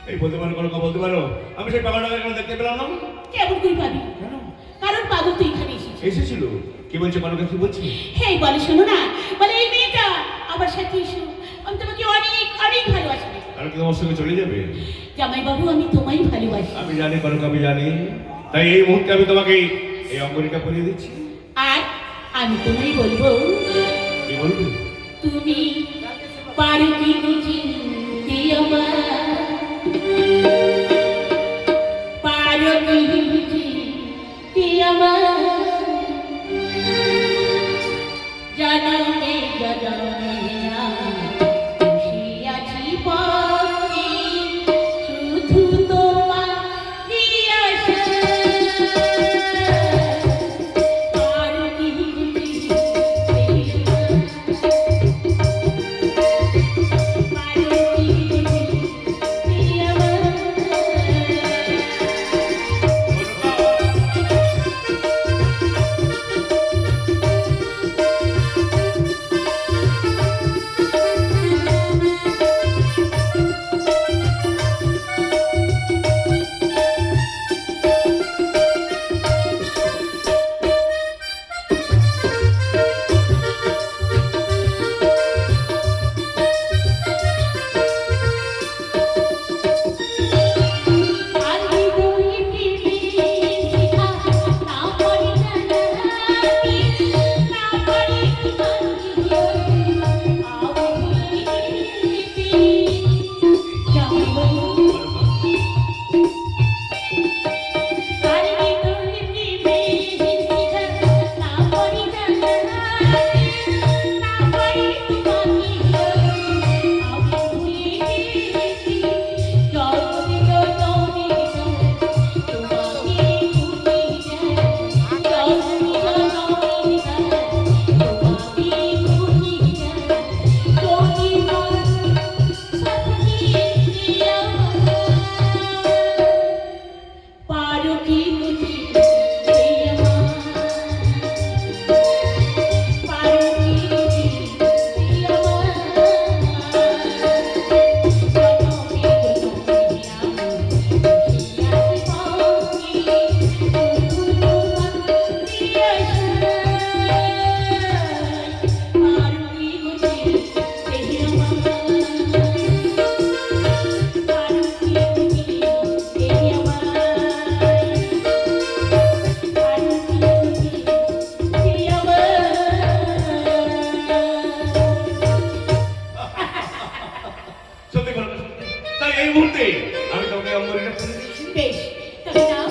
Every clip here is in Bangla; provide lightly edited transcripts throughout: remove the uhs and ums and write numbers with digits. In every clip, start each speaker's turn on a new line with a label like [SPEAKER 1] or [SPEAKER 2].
[SPEAKER 1] এই বলতে পারো কোনো বলতে পারো আমি সেই পাগলটাকে কেন দেখতে পেলাম না?
[SPEAKER 2] কেমন করে পাবি?
[SPEAKER 1] কেন?
[SPEAKER 2] কারণ পাগল তো এখানে এসেছে।
[SPEAKER 1] এসেছিল? কি বলছে পাগলটা, কি বলছে?
[SPEAKER 2] হেই বলে শোনো না, বলে এই মেয়েটা আমার সাথে এসো, আমি তোমাকে অনেক অনেক ভালোবাসি।
[SPEAKER 1] আর কি তোমার সঙ্গে চলে যাবে?
[SPEAKER 2] জামাই বাবু আমি তোমায় ভালোবাসি।
[SPEAKER 1] আমি জানি পালক, আমি জানি। তাই এই মুহূর্তে আমি তোমাকে এই অঙ্গরিকা পরিয়ে দিচ্ছি।
[SPEAKER 2] আর আমি তোমায় বলবো,
[SPEAKER 1] কি বলবি?
[SPEAKER 2] তুমি পারো কি বুঝিতে আমার, পারো কি বুঝিতে আমার, জানাতে জানাতে খুশি আছি পথে, শুধু তোমার আশা। পারো কি বুঝিতে
[SPEAKER 1] সত্যি বলো না, সত্যি? তাই এই মুহূর্তে আমি তোমাকে অঙ্গরিকা পরিয়ে দিচ্ছি।
[SPEAKER 2] বেশ, তবে যাও।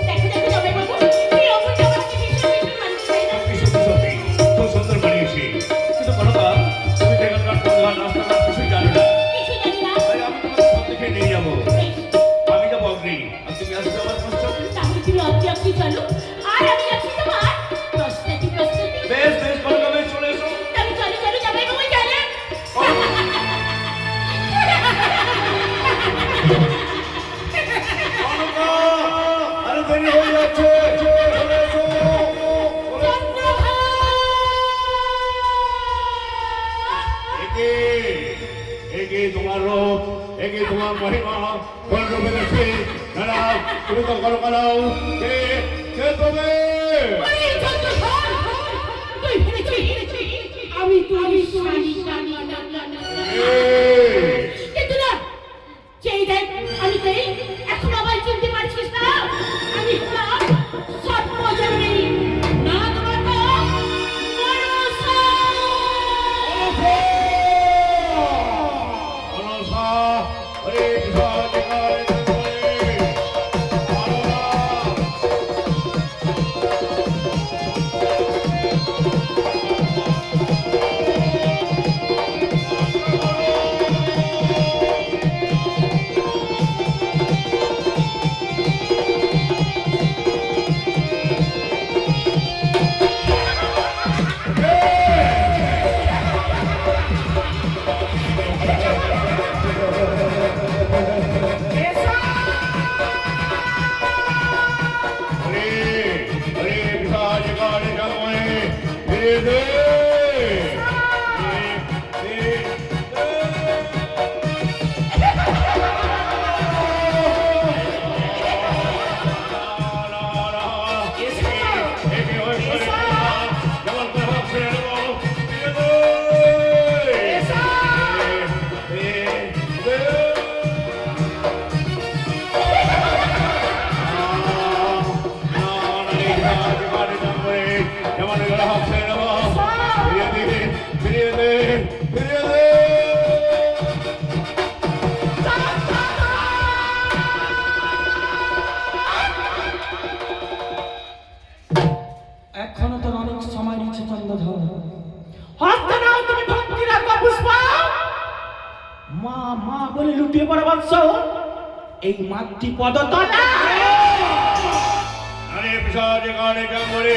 [SPEAKER 2] দেখো দেখো জামাই বাবু, এই অপরটা আমাকে ভীষণ ভীষণ মানছে, তাই না?
[SPEAKER 1] সত্যি সত্যি সত্যি খুব সুন্দর বানিয়েছি। কিন্তু পালকা, তুমি সেখানকার পরিবার রাস্তাঘাট কিছুই জানো না।
[SPEAKER 2] কিছু জানি না।
[SPEAKER 1] তাই আমি তোমাকে সব দেখে নিয়ে যাবো।
[SPEAKER 2] বেশ,
[SPEAKER 1] আমি যাবো অগ্নি, আর তুমি আসবে আমার পশ্চাতে।
[SPEAKER 2] তাহলে তুমি অব্দি অব্দি চলো, আর আমি যাচ্ছি তোমার প্রস্তুতি প্রস্তুতি।
[SPEAKER 1] বেশ বেশ পালকা, বেশ চলে এসো।
[SPEAKER 2] তবে চলো চলো জামাই বাবু, চলো।
[SPEAKER 1] পালকা, আরে দেরি হয়ে যাচ্ছে, চলে এসো। একে একে তোমার রূপ, একে তোমার মহিমা কোন রূপে দেখছে? দাঁড়া, তুমি তো করো কালাও। কে কে তুমি?
[SPEAKER 2] ওরে চন্দ্রধর, তুই হেরেছিস। আমি স্বামী স্বামী না না না। কিন্তু না, সেই দেখ আমি তাই এখন আবার চিনতে পারছিস না? আমি হলাম সর্বজননী নাগমাতা মনসা।
[SPEAKER 1] মনসা, হরে কৃষ্ণ জয় জয়। ফিরিয়ে দে ফিরিয়ে দে
[SPEAKER 3] এখনো তোর অনেক সময় নিচ্ছে চন্দ্রধর। হাতটা নাও তুমি ভক্তি রাখো পুষ্পা। মা মা বলে লুটিয়ে পড়ে বৎস এই মাতৃ পদতলা।
[SPEAKER 1] আরে পিসাজ গানে জঙ্গলে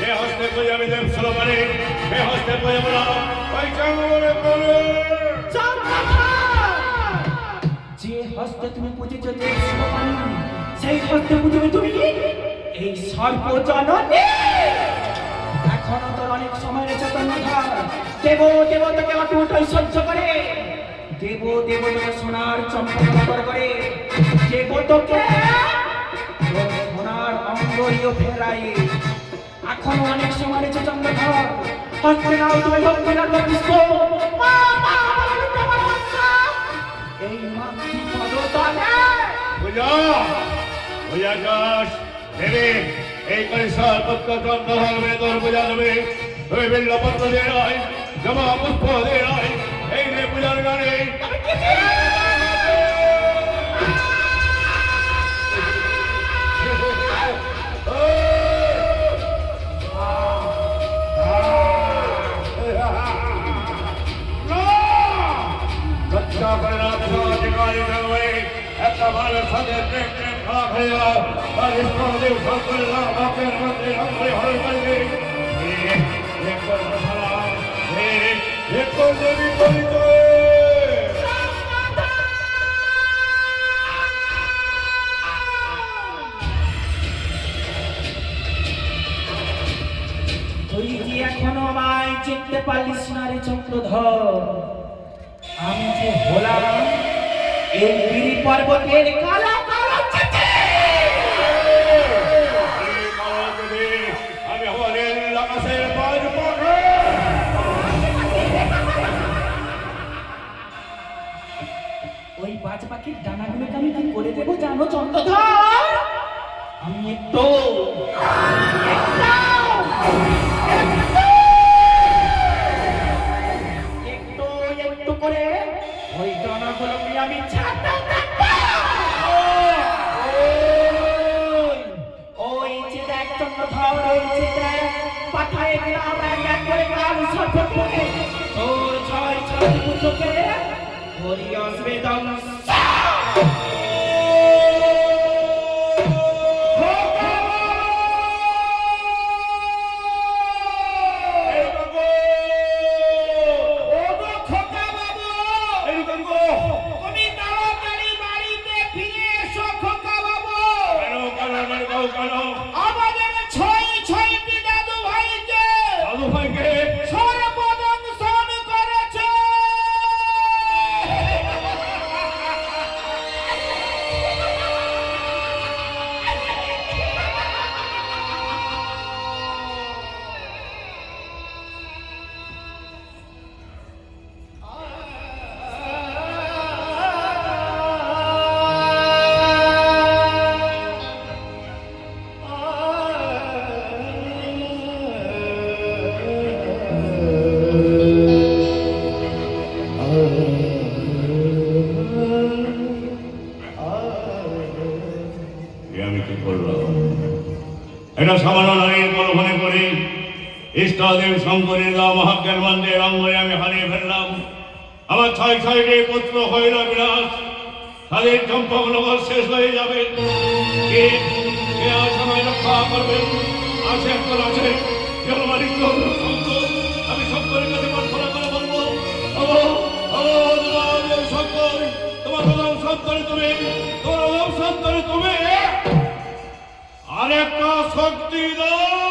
[SPEAKER 1] হে হস্তে পূজামি দেব সলমানে হে হস্তে পূজামরা ওই জঙ্গলে বলে
[SPEAKER 3] যে হস্তে তুমি পুজেছ দেব সলমানে সেই হস্তে পুজবে তুমি এই সর্প জননী। এখনো তোর অনেক সময় রয়েছে চন্দ্রধর। দেব দেব তোকে অটুট সহ্য করে, দেব দেব তোকে সোনার চম্পক করে, দেব তোকে তোর সোনার অঙ্গরীয় ফেরাই। এখনো অনেক সময় রয়েছে চন্দ্রধর। হস্তে নাও তুমি ভক্তি রাখো পুষ্প। মা মা বলে তোমার বাচ্চা এই মাতৃ পদতলে।
[SPEAKER 1] পূজা পূজা যাস দেবে এই করিসার পুত্র চন্দ্রধর মেয়ে তোর পূজা দেবে তুমি বিল্লপত্র দিয়ে নয় জমা পুষ্প দিয়ে নয় এই যে পূজার গানে রক্ষা করে না পিসাজ গানে জঙ্গলে একটা ভালো সাথে প্রেম প্রেম খাওয়া খাইয়া আর ইষ্টদেব সকলে না বাপের মধ্যে রঙ্গলে হরে করবে দেবী পরিচয়
[SPEAKER 3] তুই কি এখনো আমায় চিনতে পারলিস না রে চন্দ্রধর? আমি যে হলাম এই গিরি পর্বতের কালা কালা চিঠি।
[SPEAKER 1] আমি হলেন আকাশের বাজ পাখি
[SPEAKER 3] ওই বাজ পাখির ডানাগুলোকে আমি কি করে দেবো জানো চন্দ্রধর? আমি একটু একটু একটু করে ওই ডানাগুলোকে আমি ছাড়তে থাকবো। ওই যে দেখ চন্দ্রধর, ওই যে দেখ পাঠায় দিলাম এক এক করে কাল সফর করে তোর ছয় ছয় পুজোকে হরি আসবে দংশ।
[SPEAKER 2] আমাদের ছয় ছয়টি দাদু ভাইকে সর্বদংশন করেছে।
[SPEAKER 1] আমি কি করলাম এটা সামান্য নারীর কল্পনে করে ইষ্টদেব শঙ্করের গা মহাজ্ঞান মন্দির অঙ্গনে আমি হারিয়ে ফেললাম। আমার ছয় ছয়টি পুত্র হইল বিনাশ, তাদের চম্পক নগর শেষ হয়ে যাবে। কে কে আজ আমায় রক্ষা করবেন? আছে একজন আছে জলমালিক শঙ্কর। আমি শঙ্করের কাছে প্রার্থনা করে বলবো শঙ্কর তোমার প্রধান সন্তানে তুমি, তোমার প্রধান সন্তানে তুমি আরেকটা শক্তি দাও।